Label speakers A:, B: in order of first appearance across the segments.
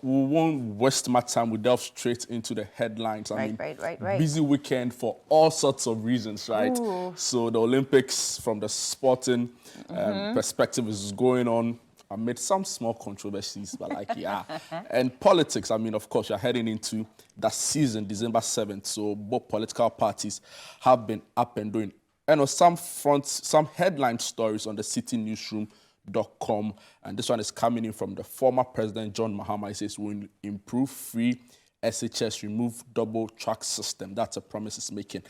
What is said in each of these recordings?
A: we won't waste much time. We delve straight into the headlines.
B: Right.
A: Busy weekend for all sorts of reasons, right?
B: Ooh.
A: So the Olympics, from the sporting perspective, is going on amid some small controversies, but like, yeah. And politics, of course, you're heading into that season, December 7th. So both political parties have been up and doing. And some headline stories on the citynewsroom.com, and this one is coming in from the former president, John Mahama. He says, we'll improve free SHS, remove double track system. That's a promise he's making.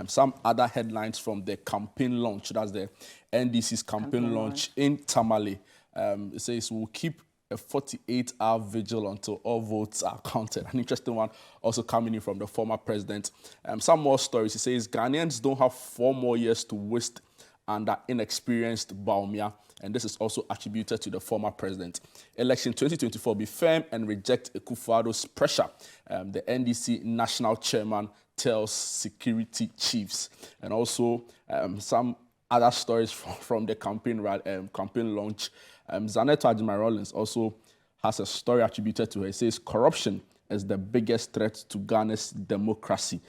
A: Some other headlines from the campaign launch, that's the NDC's campaign launch in Tamale. It says, we'll keep a 48-hour vigil until all votes are counted. An interesting one also coming in from the former president. Some more stories. He says, Ghanaians don't have 4 more years to waste under inexperienced Baumia, and this is also attributed to the former president. Election 2024, be firm and reject Akufo-Addo's pressure. The NDC national chairman tells security chiefs. And also some other stories from the campaign launch. Zaneto Ajimai-Rawlings also has a story attributed to her. It says, corruption is the biggest threat to Ghana's democracy.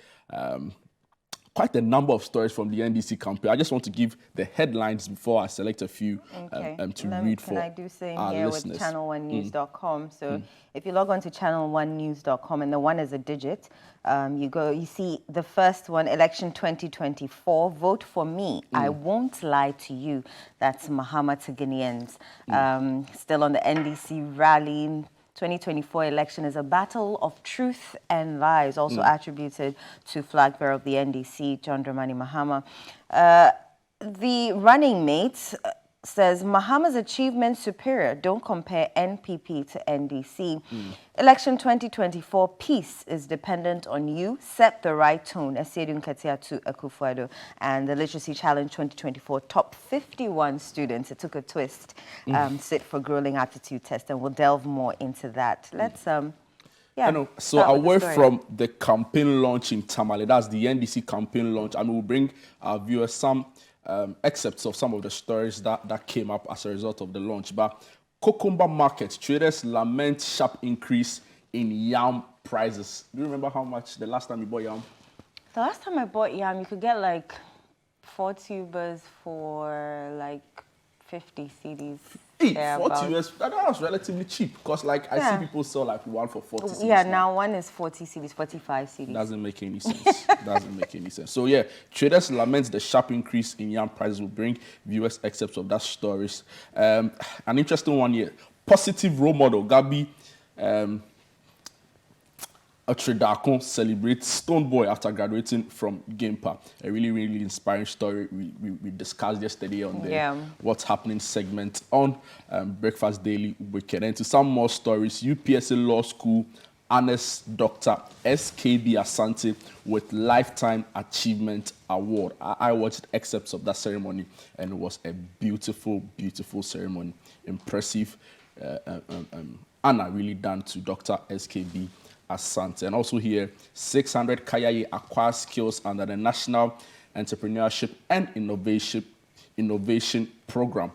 A: Quite a number of stories from the NDC campaign. I just want to give the headlines before I select a few to read for our listeners.
B: Can I do same here with ChannelOneNews.com? So if you log on to ChannelOneNews.com, and the 1 is a digit, you see the first one, election 2024, vote for me. I won't lie to you. That's Mahama to Ghanaians. Still on the NDC rally. 2024 election is a battle of truth and lies, also attributed to flag bearer of the NDC, John Dramani Mahama. The running mate says, Mahama's achievement superior. Don't compare NPP to NDC. Election 2024, peace is dependent on you. Set the right tone. Esiedu Nketia to Akufo-Addo. And the Literacy Challenge 2024, top 51 students. It took a twist. Sit for grueling aptitude test, and we'll delve more into that. Let's
A: so away from the campaign launch in Tamale, that's the NDC campaign launch, and we'll bring our viewers some excerpts of some of the stories that came up as a result of the launch. But cucumber market, traders lament sharp increase in yam prices. Do you remember how much the last time you bought yam?
B: The last time I bought yam, you could get like 4 tubers for like 50 cedis.
A: Hey, 40 US, that was relatively cheap because like I see people sell like one for 40 cedis.
B: Yeah, now one is 40 cedis, 45 cedis.
A: Doesn't make any sense. Doesn't make any sense. So yeah, traders lament the sharp increase in yam prices. Will bring viewers excerpts of that stories. An interesting one here. Positive role model, Gabi Atredakon celebrates Stone Boy after graduating from Gimpa. A really, really inspiring story we discussed yesterday on the What's Happening segment on Breakfast Daily Weekend. And to some more stories, UPSA Law School honors Dr. SKB Asante with Lifetime Achievement Award. I watched excerpts of that ceremony, and it was a beautiful, beautiful ceremony. Impressive honor really done to Dr. SKB Asante. And also here, 600 Kayaye acquire skills under the National Entrepreneurship and Innovation Program.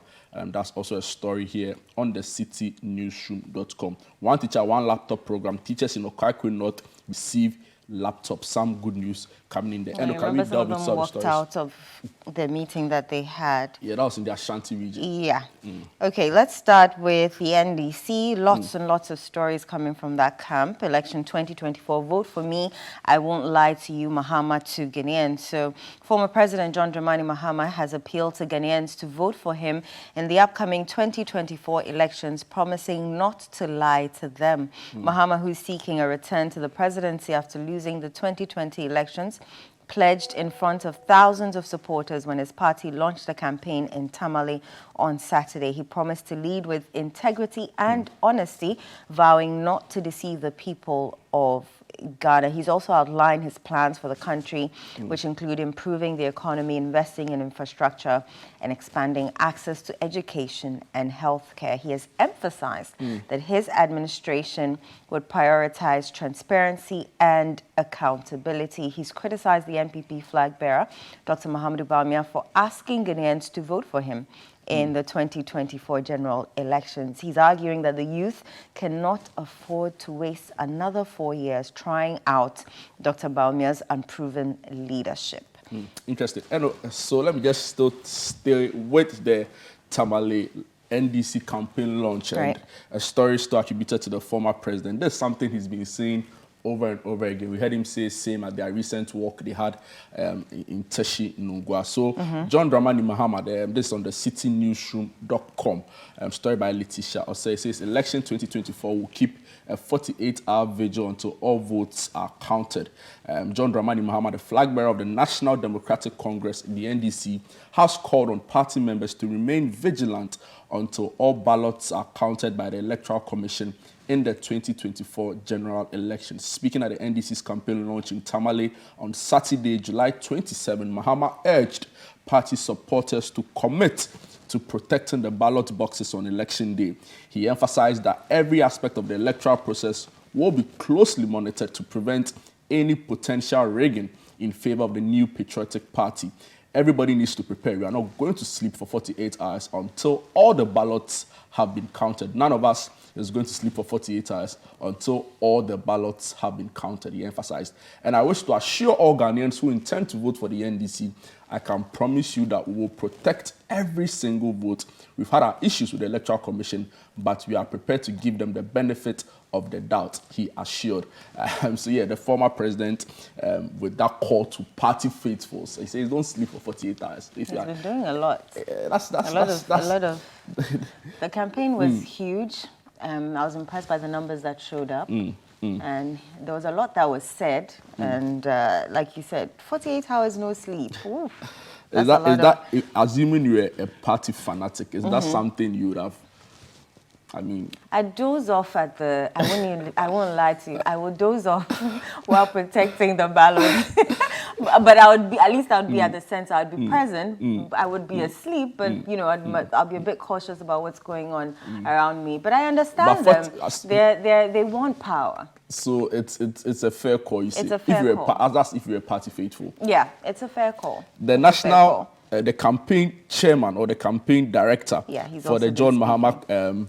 A: That's also a story here on the citynewsroom.com. One teacher, one laptop program. Teachers in Okaikwe North receive laptops. Some good news coming in there.
B: And can we delve into some walked stories? Out of the meeting that they had.
A: Yeah, that was in the Ashanti region.
B: Yeah. Okay, let's start with the NDC. Lots and lots of stories coming from that camp. Election 2024, vote for me. I won't lie to you, Mahama to Ghanaians. So former President John Dramani Mahama has appealed to Ghanaians to vote for him in the upcoming 2024 elections, promising not to lie to them. Mahama, who's seeking a return to the presidency after losing the 2020 elections, pledged in front of thousands of supporters when his party launched a campaign in Tamale on Saturday. He promised to lead with integrity and honesty, vowing not to deceive the people of Ghana. He's also outlined his plans for the country, which include improving the economy, investing in infrastructure, and expanding access to education and healthcare. He has emphasized that his administration would prioritize transparency and accountability. He's criticized the NPP flag bearer, Dr. Mahamudu Bawumia, for asking Ghanaians to vote for him in the 2024 general elections. He's arguing that the youth cannot afford to waste another 4 years trying out Dr. Bawumia's unproven leadership.
A: Interesting. So let me just still stay with the Tamale NDC campaign launch and a story still attributed to the former president. There's something he's been saying over and over again. We heard him say same at their recent walk they had in Teshi, Nungwa. So John Dramani Mahama, this is on the citynewsroom.com, story by Letitia Osei, says election 2024 will keep a 48-hour vigil until all votes are counted. John Dramani Mahama, the flag bearer of the National Democratic Congress, the NDC, has called on party members to remain vigilant until all ballots are counted by the Electoral Commission in the 2024 general election. Speaking at the NDC's campaign launch in Tamale on Saturday, July 27, Mahama urged party supporters to commit to protecting the ballot boxes on election day. He emphasized that every aspect of the electoral process will be closely monitored to prevent any potential rigging in favor of the new patriotic party. Everybody needs to prepare. We are not going to sleep for 48 hours until all the ballots have been counted. None of us is going to sleep for 48 hours until all the ballots have been counted, he emphasized. And I wish to assure all Ghanaians who intend to vote for the NDC, I can promise you that we will protect every single vote. We've had our issues with the Electoral Commission, but we are prepared to give them the benefit of the doubt, he assured. So yeah, the former president, with that call to party faithfuls, he says don't sleep for 48 hours.
B: He's been doing a lot.
A: That's
B: a lot of. The campaign was huge. I was impressed by the numbers that showed up. And there was a lot that was said. And like you said, 48 hours no sleep. Oof,
A: is that assuming you're a party fanatic, is that something you would have? I mean,
B: I doze off at the. I won't lie to you. I would doze off while protecting the ballot. But I would be, at least I would be at the center. I would be present. I would be asleep, but you know, I'll be a bit cautious about what's going on around me. But I understand them. They want power.
A: So it's a fair call. You see,
B: it's a fair call.
A: That's if you're a party faithful.
B: Yeah, it's a fair call.
A: The national, the campaign chairman or the campaign director for the John Mahama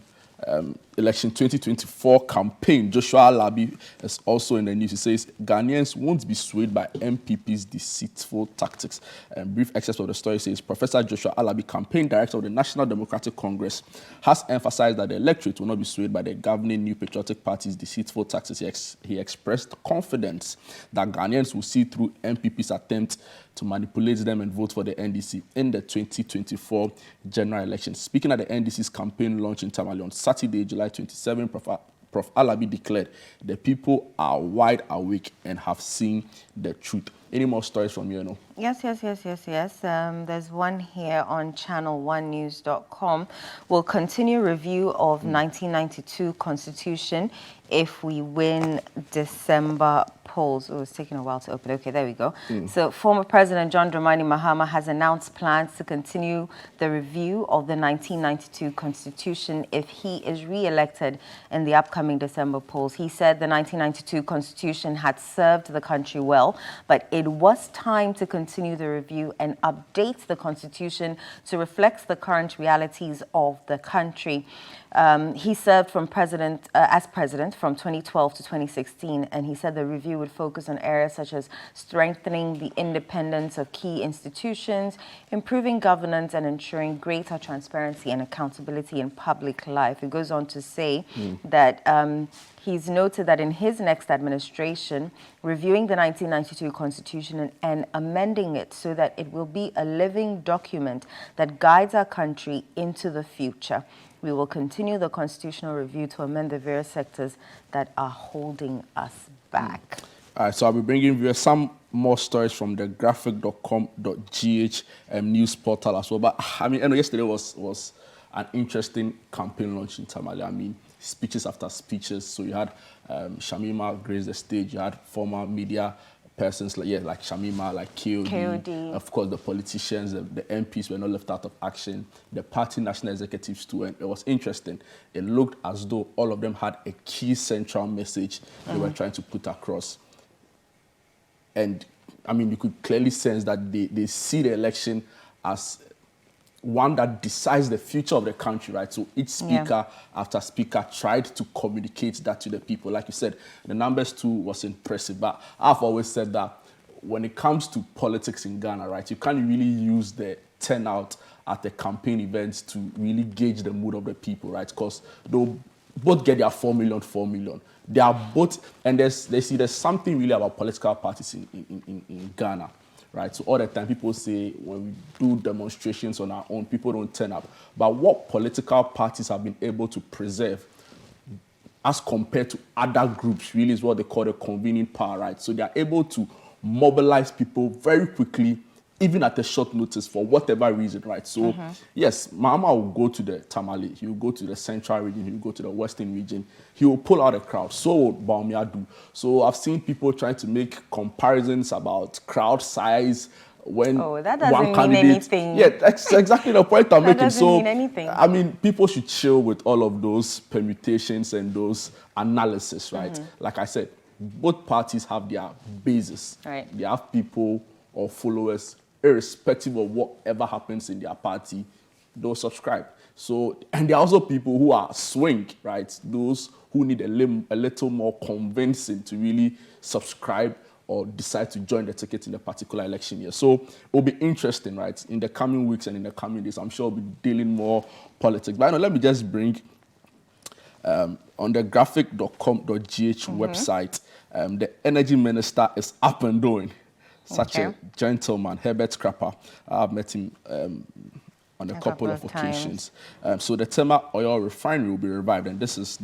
A: election 2024 campaign, Joshua Alabi, is also in the news. He says Ghanaians won't be swayed by MPP's deceitful tactics. Brief excerpt of the story says Professor Joshua Alabi, campaign director of the National Democratic Congress, has emphasized that the electorate will not be swayed by the governing New Patriotic Party's deceitful tactics. He expressed confidence that Ghanaians will see through MPP's attempt to manipulate them and vote for the NDC in the 2024 general election. Speaking at the NDC's campaign launch in Tamale on Saturday, July 27, Prof. Alabi declared the people are wide awake and have seen the truth. Any more stories from you,
B: Yes. There's one here on ChannelOneNews.com. We'll continue review of 1992 Constitution if we win December polls. Oh, it's taking a while to open. Okay, there we go. So former President John Dramani Mahama has announced plans to continue the review of the 1992 Constitution if he is re-elected in the upcoming December polls. He said the 1992 Constitution had served the country well, but it was time to continue the review and update the Constitution to reflect the current realities of the country. He served as president from 2012 to 2016, and he said the review would focus on areas such as strengthening the independence of key institutions, improving governance, and ensuring greater transparency and accountability in public life. It goes on to say that he's noted that in his next administration, reviewing the 1992 Constitution and amending it so that it will be a living document that guides our country into the future. We will continue the constitutional review to amend the various sectors that are holding us back.
A: All right, so I'll be bringing you some more stories from the graphic.com.gh news portal as well. But I mean, yesterday was an interesting campaign launch in Tamale. I mean, speeches after speeches. So you had Shamima grace the stage. You had former media persons like Shamima, like KOD. Of course, the politicians, the MPs were not left out of action. The party national executives too, and it was interesting. It looked as though all of them had a key central message they were trying to put across. And I mean, you could clearly sense that they see the election as one that decides the future of the country, right? So each speaker after speaker tried to communicate that to the people. Like you said, the numbers too was impressive. But I've always said that when it comes to politics in Ghana, right, you can't really use the turnout at the campaign events to really gauge the mood of the people, right? Because they'll both get their 4 million. They are both, and there's something really about political parties in Ghana. Right, so all the time people say when we do demonstrations on our own, people don't turn up. But what political parties have been able to preserve as compared to other groups really is what they call the convening power, right? So they are able to mobilize people very quickly, even at a short notice for whatever reason, right? So yes, Mahama will go to the Tamale, he will go to the central region, he will go to the western region, he will pull out a crowd. So would Bawumia do. So I've seen people trying to make comparisons about crowd size when
B: that doesn't
A: one
B: mean
A: candidate.
B: anything.
A: Yeah, that's exactly the point I'm
B: That
A: making.
B: doesn't
A: So
B: mean anything.
A: I mean, people should chill with all of those permutations and those analysis, right? Like I said, both parties have their bases.
B: Right.
A: They have people or followers, irrespective of whatever happens in their party, they'll subscribe. So, and there are also people who are swing, right? Those who need a little more convincing to really subscribe or decide to join the ticket in a particular election year. So it will be interesting, right? In the coming weeks and in the coming days, I'm sure we'll be dealing more politics. But let me just bring, on the graphic.com.gh website, the energy minister is up and doing. Such a gentleman, Herbert Crapper. I've met him on a couple of occasions. So the Tema oil refinery will be revived, and this is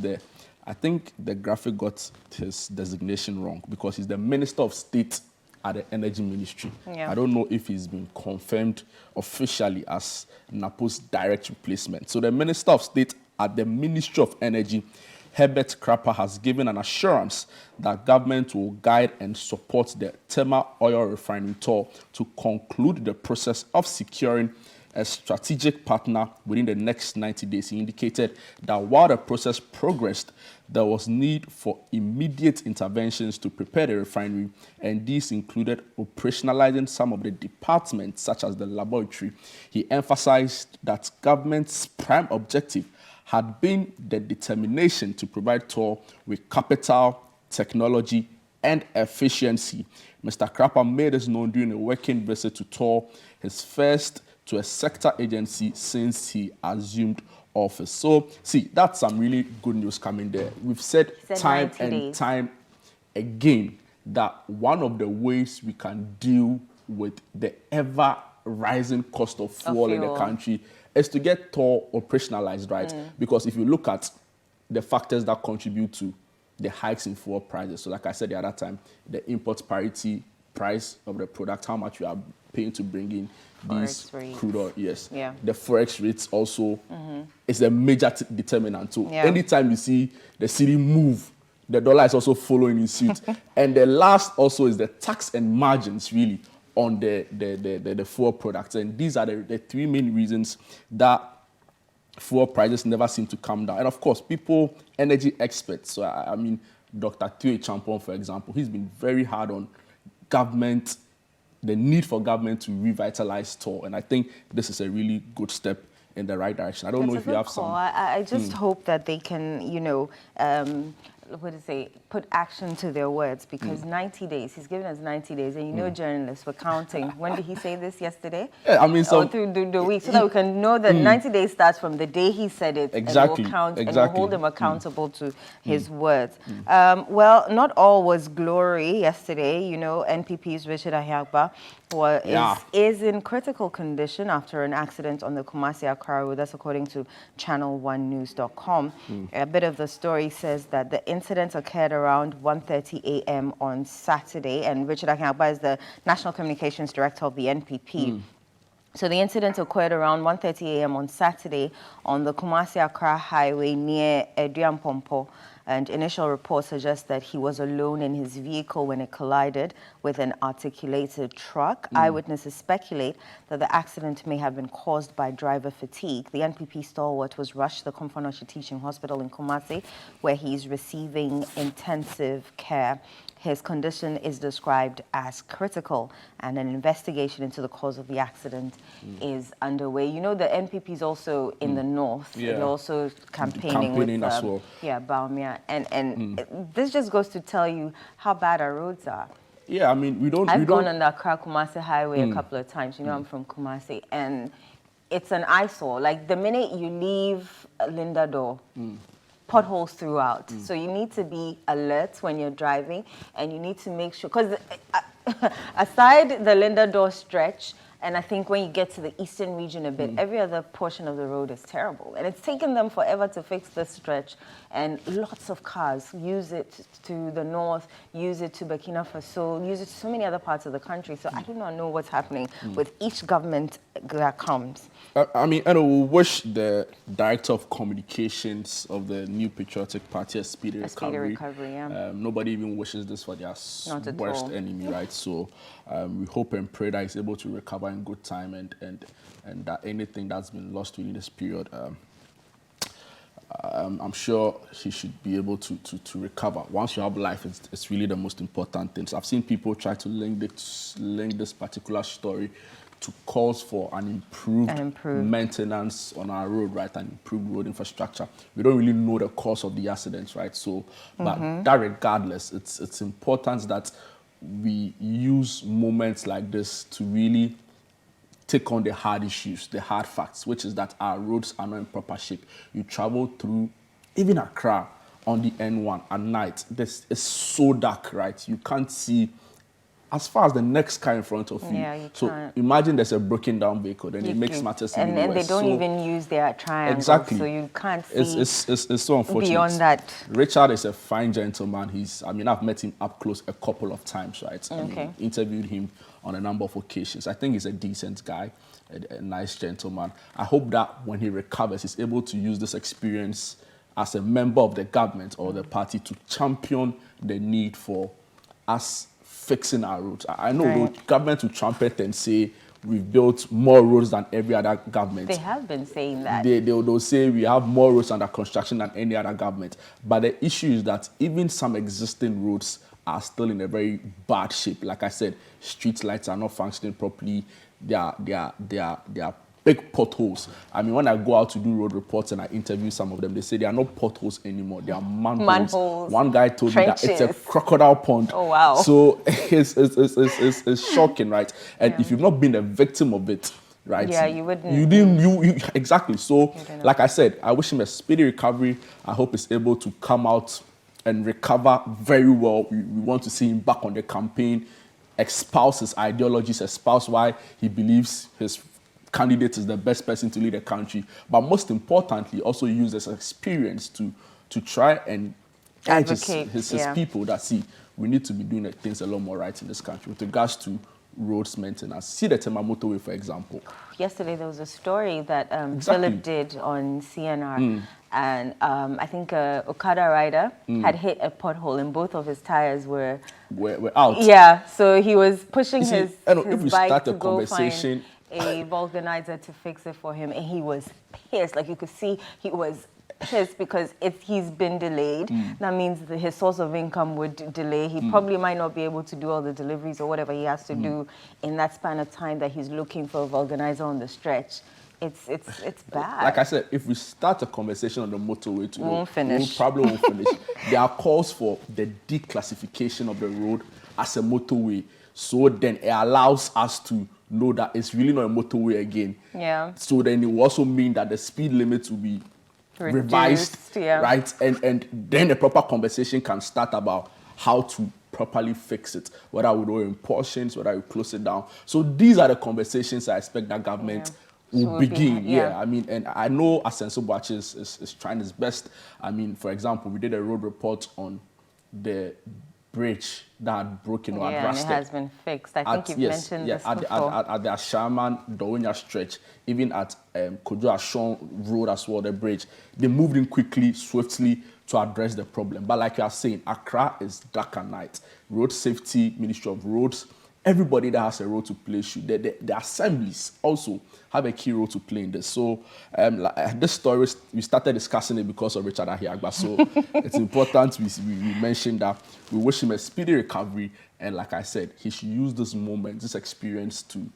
A: I think the graphic got his designation wrong because he's the Minister of State at the Energy Ministry. I don't know if he's been confirmed officially as NAPO's direct replacement. So the Minister of State at the Ministry of Energy, Herbert Crapper, has given an assurance that government will guide and support the Tema oil refinery tour to conclude the process of securing a strategic partner within the next 90 days. He indicated that while the process progressed, there was need for immediate interventions to prepare the refinery, and these included operationalizing some of the departments, such as the laboratory. He emphasized that government's prime objective had been the determination to provide TOR with capital, technology, and efficiency. Mr. Crapper made this known during a working visit to TOR, his first to a sector agency since he assumed office. So, see, that's some really good news coming there. We've said time and time again that one of the ways we can deal with the ever-rising cost of fuel in the country is to get TOR operationalized, right? Because if you look at the factors that contribute to the hikes in fuel prices, so like I said the other time, the import parity price of the product, how much you are paying to bring in these crude oil, the forex rates also is a major determinant. So anytime you see the city move, the dollar is also following in suit. And the last also is the tax and margins really on the fuel products. And these are the three main reasons that fuel prices never seem to come down. And of course, people, energy experts, so I mean, Dr. Tue Champon, for example, he's been very hard on government, the need for government to revitalize TOR. And I think this is a really good step in the right direction. I don't know if you have some.
B: I just hope that they can, put action to their words, because 90 days, he's given us 90 days, and journalists were counting. When did he say this, yesterday?
A: Yeah, I mean, so
B: through the week, so that we can know that 90 days starts from the day he said it, and we'll count and we'll hold him accountable to his words. Well, not all was glory yesterday. NPP's Richard Ahiagba is in critical condition after an accident on the Kumasi-Accra road. That's according to ChannelOneNews.com. A bit of the story says that the incident occurred around 1:30 a.m. on Saturday, and Richard Ahiagba is the National Communications Director of the NPP. So the incident occurred around 1:30 a.m. on Saturday on the Kumasi-Accra highway near Eduampompo. And initial reports suggest that he was alone in his vehicle when it collided with an articulated truck. Eyewitnesses speculate that the accident may have been caused by driver fatigue. The NPP stalwart was rushed to the Komfanoshi Teaching Hospital in Kumasi, where he's receiving intensive care. His condition is described as critical, and an investigation into the cause of the accident is underway. You know, the NPP is also in the north.
A: Yeah.
B: They're also campaigning with
A: as well.
B: Baumia. And this just goes to tell you how bad our roads are.
A: Yeah, I mean,
B: I've gone on the Accra-Kumasi highway a couple of times. You know, I'm from Kumasi, and it's an eyesore. Like, the minute you leave Linda Door, potholes throughout. So you need to be alert when you're driving, and you need to make sure, because aside the Linda Door stretch, and I think when you get to the eastern region a bit, every other portion of the road is terrible. And it's taken them forever to fix this stretch. And lots of cars use it to the north, use it to Burkina Faso, use it to so many other parts of the country. So I do not know what's happening with each government that comes.
A: I mean, and we wish the director of communications of the New Patriotic Party a speedy recovery.
B: Yeah.
A: Nobody even wishes this for their worst enemy, right? So we hope and pray that he's able to recover in good time, and that anything that's been lost within this period, I'm sure he should be able to recover. Once you have life, it's really the most important thing. So I've seen people try to link this particular story to calls for an improved maintenance on our road, right, and improved road infrastructure. We don't really know the cause of the accidents, right? So, but that regardless, it's important that we use moments like this to really take on the hard issues, the hard facts, which is that our roads are not in proper shape. You travel through, even Accra, on the N1 at night, it's so dark, right? You can't see as far as the next car in front of you.
B: Yeah, you
A: so
B: can't.
A: Imagine there's a broken down vehicle, then it makes matters even worse.
B: And they don't even use their triangles,
A: exactly.
B: So you can't see
A: it's so unfortunate.
B: Beyond that.
A: Richard is a fine gentleman. I've met him up close a couple of times, right? Interviewed him on a number of occasions. I think he's a decent guy, a nice gentleman. I hope that when he recovers, he's able to use this experience as a member of the government or the party to champion the need for us fixing our roads. I know the government will trumpet and say we've built more roads than every other government.
B: They have been saying that.
A: They'll say we have more roads under construction than any other government. But the issue is that even some existing roads are still in a very bad shape. Like I said, street lights are not functioning properly. They are big potholes. I mean, when I go out to do road reports and I interview some of them, they say they are not potholes anymore. They are manholes. One guy told me that it's a crocodile pond.
B: Oh, wow.
A: So it's shocking, right? And if you've not been a victim of it, right?
B: Yeah, you wouldn't.
A: You exactly. So, like I said, I wish him a speedy recovery. I hope he's able to come out and recover very well. We want to see him back on the campaign, espouse his ideologies, espouse why he believes his candidate is the best person to lead the country, but most importantly, also use this experience to try and
B: advocate
A: his people that see we need to be doing things a lot more right in this country with regards to roads maintenance. See the Tema motorway, for example.
B: Yesterday there was a story that Philip did on CNR, and I think a Okada rider had hit a pothole and both of his tires were
A: out.
B: Yeah, so he was pushing his bike to go find a vulcanizer to fix it for him, and he was pissed. Like, you could see he was pissed because if he's been delayed, that means that his source of income would delay. He probably might not be able to do all the deliveries or whatever he has to do in that span of time that he's looking for a vulcanizer on the stretch. It's bad.
A: Like I said, if we start a conversation on the motorway,
B: we
A: probably won't finish. There are calls for the declassification of the road as a motorway, so then it allows us to know that it's really not a motorway again.
B: Yeah.
A: So then it will also mean that the speed limits will be revised, right? And then a proper conversation can start about how to properly fix it, whether we do in portions, whether we close it down. So these are the conversations I expect that government will begin. I mean, and I know Asenso Boachi is trying his best. I mean, for example, we did a road report on the bridge that had broken or had
B: rusted. And it has been fixed. I think you've mentioned this before. At the Ashaman Dowinya stretch, even at Kojo Ashon Road as well, the bridge, they moved in quickly, swiftly to address the problem. But like you are saying, Accra is dark at night. Road Safety, Ministry of Roads,
A: everybody that has a role to play should. The assemblies also have a key role to play in this. So this story, we started discussing it because of Richard Ahiagba. So it's important we mentioned that we wish him a speedy recovery. And like I said, he should use this moment, this experience to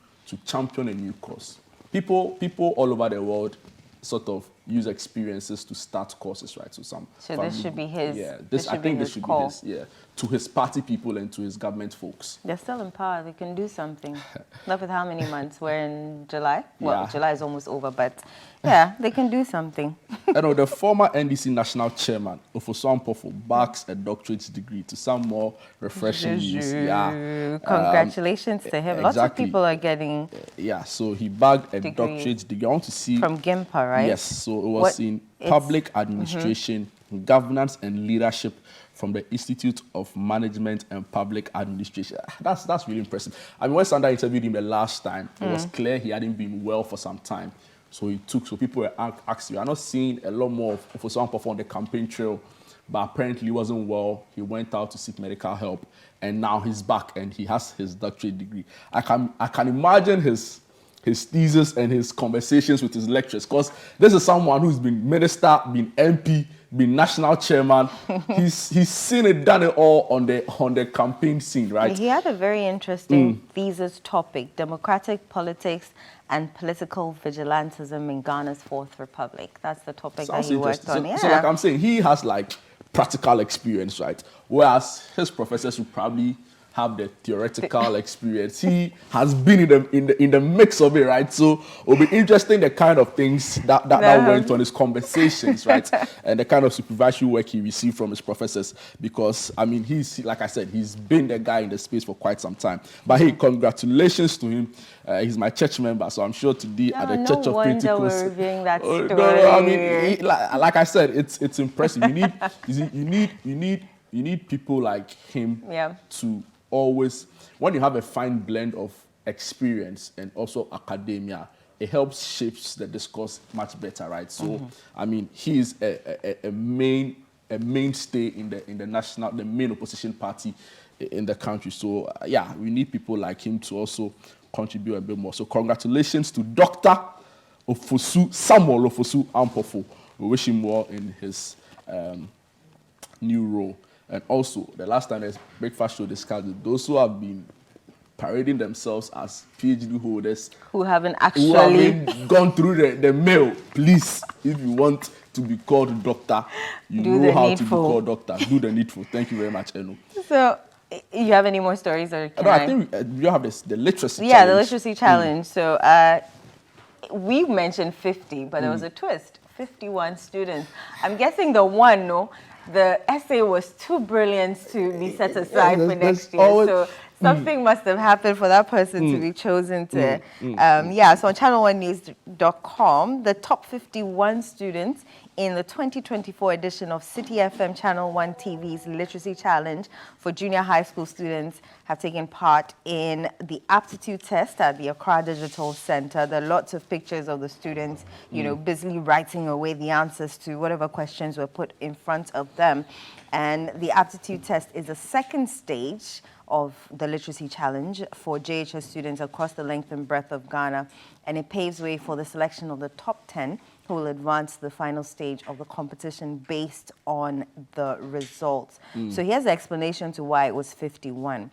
A: champion a new cause. People all over the world sort of use experiences to start courses, right? So
B: this should be his.
A: Yeah,
B: I think
A: this should be his. Yeah, to his party people and to his government folks.
B: They're still in power. They can do something. Look at how many months we're in July. Well, July is almost over, but yeah, they can do something.
A: The former NDC national chairman, Ofosu Ampofo, backs a doctorate degree to some more refreshing news. Yeah.
B: Congratulations to him.
A: Exactly.
B: Lots of people are getting.
A: Yeah, so he bagged a doctorate degree. I want to see
B: from GIMPA, right?
A: Yes, so it was in public administration, governance and leadership from the Institute of Management and Public Administration. That's really impressive. I mean, when Sandra interviewed him the last time, it was clear he hadn't been well for some time. So people were asking, I'm not seeing a lot more of some on the campaign trail, but apparently he wasn't well. He went out to seek medical help, and now he's back and he has his doctorate degree. I can imagine his thesis and his conversations with his lecturers, because this is someone who's been minister, been MP, been national chairman. He's seen it, done it all on the campaign scene, right?
B: He had a very interesting thesis topic: democratic politics and political vigilantism in Ghana's Fourth Republic. That's the topic that he worked on.
A: So like I'm saying, he has like practical experience, right? Whereas his professors would probably have the theoretical experience. He has been in the mix of it, right? So it'll be interesting the kind of things that went on, his conversations, right? And the kind of supervisory work he received from his professors. Because I mean, like I said, he's been the guy in the space for quite some time. But hey, congratulations to him. He's my church member, so I'm sure today at the Church of Pentecost.
B: No wonder we're reviewing that story.
A: No, I mean, like I said, it's impressive. You need people like him to always, when you have a fine blend of experience and also academia, it helps shapes the discourse much better, right? So, I mean, he is a mainstay in the main opposition party in the country. So, yeah, we need people like him to also contribute a bit more. So, congratulations to Dr. Samuel Ofosu Ampofo. We wish him well in his new role. And also, the last time there's breakfast show discussed it, those who have been parading themselves as PhD holders
B: who haven't actually
A: gone through the mail, please, if you want to be called doctor, you know how to be called doctor. Do the needful. Thank you very much, Eno.
B: So, you have any more stories? Or can
A: I think you have the literacy challenge.
B: Yeah, the literacy challenge. So, we mentioned 50, but there was a twist. 51 students. I'm guessing the essay was too brilliant to be set aside for next year. So something must have happened for that person to be chosen to. So on ChannelOneNews.com, the top 51 students in the 2024 edition of City FM Channel One TV's Literacy Challenge for junior high school students have taken part in the aptitude test at the Accra Digital Center. There are lots of pictures of the students, busily writing away the answers to whatever questions were put in front of them. And the aptitude test is the second stage of the Literacy Challenge for JHS students across the length and breadth of Ghana, and it paves way for the selection of the top 10 who will advance to the final stage of the competition based on the results. So here's the explanation to why it was 51.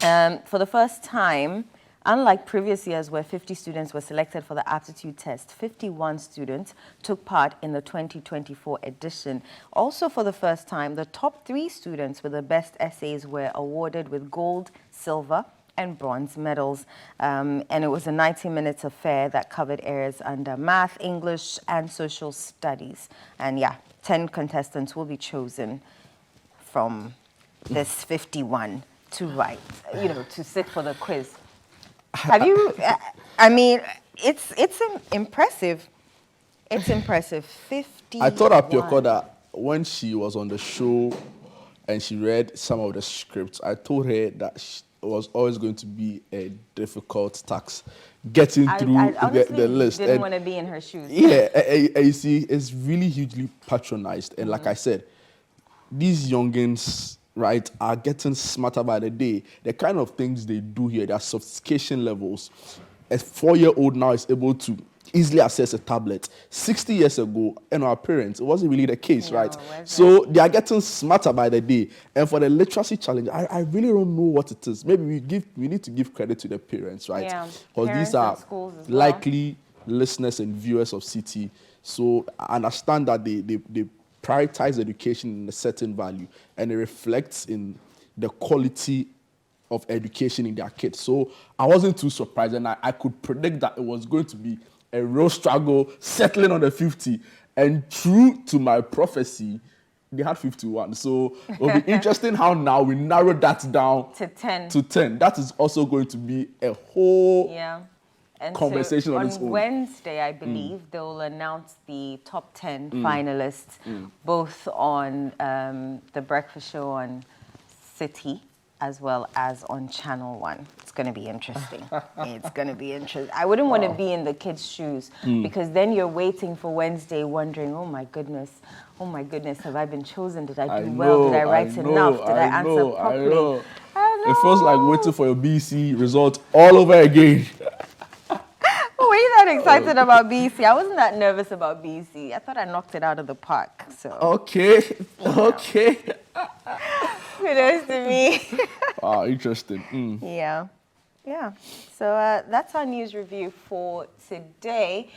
B: For the first time, unlike previous years where 50 students were selected for the aptitude test, 51 students took part in the 2024 edition. Also for the first time, the top 3 students with the best essays were awarded with gold, silver, and bronze medals. And it was a 90-minute affair that covered areas under math, English, and social studies. And 10 contestants will be chosen from this 51 to write, to sit for the quiz. Have you, I mean, it's impressive. It's impressive. 50.
A: I thought Apioko that when she was on the show and she read some of the scripts, I told her that it was always going to be a difficult task getting through the list.
B: I didn't want to be in her shoes.
A: Yeah, you see, it's really hugely patronized. And like I said, these youngins right, are getting smarter by the day. The kind of things they do here, their sophistication levels. A 4-year-old now is able to easily access a tablet. 60 years ago, and our parents, it wasn't really the case,
B: No,
A: right?
B: it wasn't.
A: So they are getting smarter by the day. And for the literacy challenge, I really don't know what it is. Maybe we need to give credit to the parents, right?
B: Yeah,
A: Because
B: parents
A: these are
B: and schools as well.
A: likely listeners and viewers of CT. So I understand that they prioritize education in a certain value, and it reflects in the quality of education in their kids. So I wasn't too surprised, and I could predict that it was going to be a real struggle settling on the 50. And true to my prophecy, they had 51. So it'll be interesting how now we narrowed that down
B: To 10.
A: To 10. That is also going to be a whole
B: Yeah. And
A: conversation
B: so
A: on its own.
B: Wednesday, I believe, they'll announce the top 10 finalists, both on the breakfast show on City as well as on ChannelOne. It's going to be interesting. It's going to be interesting. I wouldn't want to be in the kids' shoes because then you're waiting for Wednesday wondering, oh my goodness, have I been chosen? Did I do well? Did I write enough? Did I answer properly? I know.
A: It feels like waiting for your BC result all over again.
B: Were you that excited about BC? I wasn't that nervous about BC. I thought I knocked it out of the park. So
A: Okay.
B: kudos to me.
A: Interesting.
B: Yeah. So that's our news review for today.